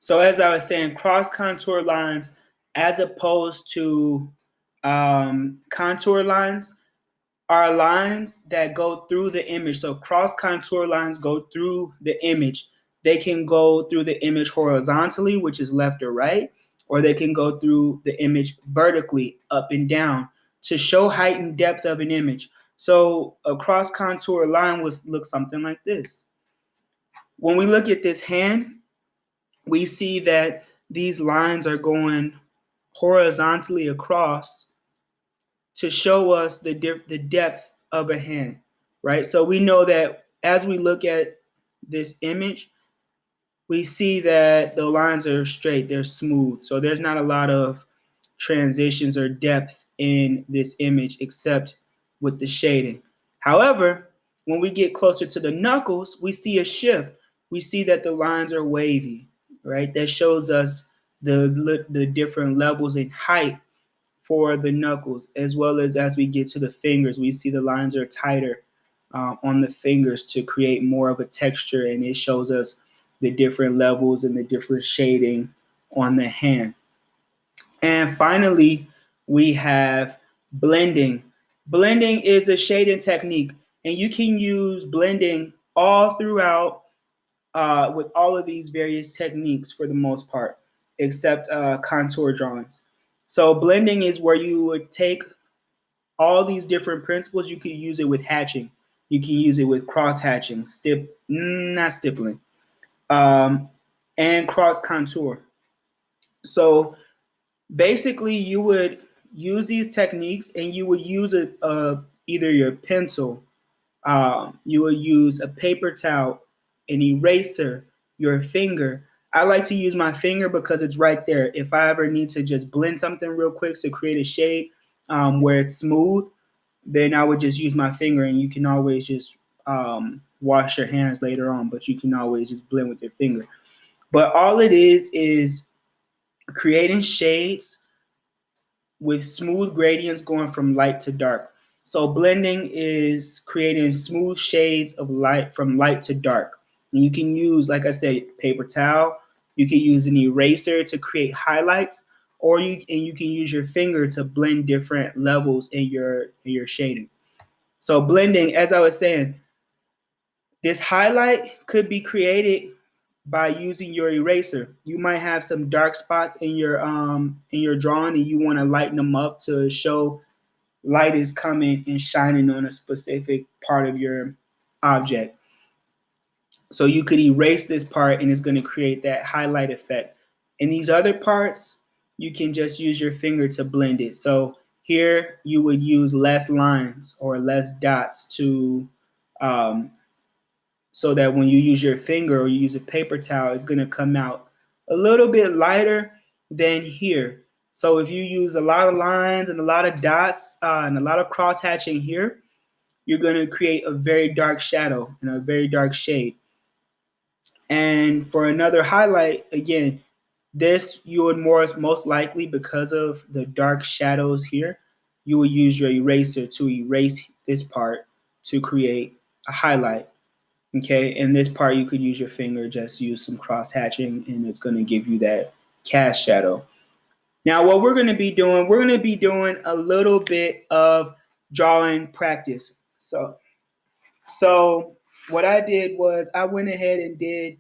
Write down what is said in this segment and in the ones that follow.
So as I was saying, cross contour lines as opposed to contour lines are lines that go through the image. So cross contour lines go through the image. They can go through the image horizontally, which is left or right, or they can go through the image vertically, up and down, to show height and depth of an image. So a cross contour line would look something like this. When we look at this hand, we see that these lines are going horizontally across to show us the depth of a hand, right? So we know that as we look at this image, we see that the lines are straight, they're smooth. So there's not a lot of transitions or depth in this image except with the shading. However, when we get closer to the knuckles, we see a shift. We see that the lines are wavy, right? That shows us the different levels in height for the knuckles, as well as we get to the fingers, we see the lines are tighter on the fingers to create more of a texture, and it shows us the different levels and the different shading on the hand. And finally, we have blending. Blending is a shading technique, and you can use blending all throughout with all of these various techniques for the most part, except contour drawings. So blending is where you would take all these different principles. You could use it with hatching. You can use it with cross hatching, not stippling, and cross contour. So basically, you would use these techniques, and you would use either your pencil, you would use a paper towel, an eraser, your finger. I like to use my finger because it's right there. If I ever need to just blend something real quick to create a shade where it's smooth, then I would just use my finger, and you can always just wash your hands later on, but you can always just blend with your finger. But all it is creating shades with smooth gradients going from light to dark. So blending is creating smooth shades of light from light to dark. And you can use, like I said, paper towel. You can use an eraser to create highlights, or you can use your finger to blend different levels in your shading. So blending, as I was saying, this highlight could be created by using your eraser. You might have some dark spots in your drawing, and you want to lighten them up to show light is coming and shining on a specific part of your object. So you could erase this part, and it's going to create that highlight effect. In these other parts, you can just use your finger to blend it. So here you would use less lines or less dots to so that when you use your finger or you use a paper towel, it's going to come out a little bit lighter than here. So if you use a lot of lines and a lot of dots and a lot of cross hatching here, you're going to create a very dark shadow and a very dark shade. And for another highlight, again, this you would most likely, because of the dark shadows here, you will use your eraser to erase this part to create a highlight. Okay, in this part you could use your finger, just use some cross hatching, and it's going to give you that cast shadow. Now what we're going to be doing, we're going to be doing a little bit of drawing practice. So what I did was I went ahead and did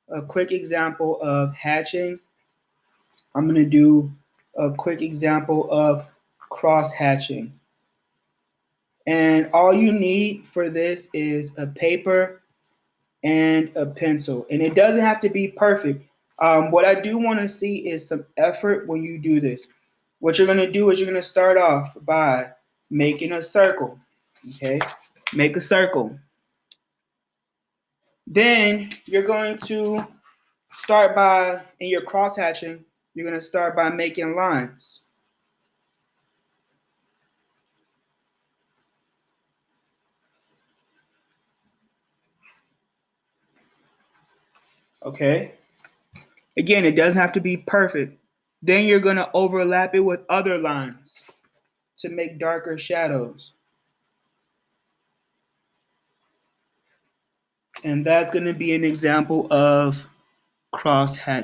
a quick example of hatching. I'm going to do a quick example of cross hatching. And all you need for this is a paper and a pencil. And it doesn't have to be perfect. What I do want to see is some effort when you do this. What you're going to do is you're going to start off by making a circle. Okay, make a circle. Then you're going to start by, in your cross hatching, you're going to start by making lines. Okay. Again, it doesn't have to be perfect. Then you're going to overlap it with other lines to make darker shadows. And that's going to be an example of cross hatching.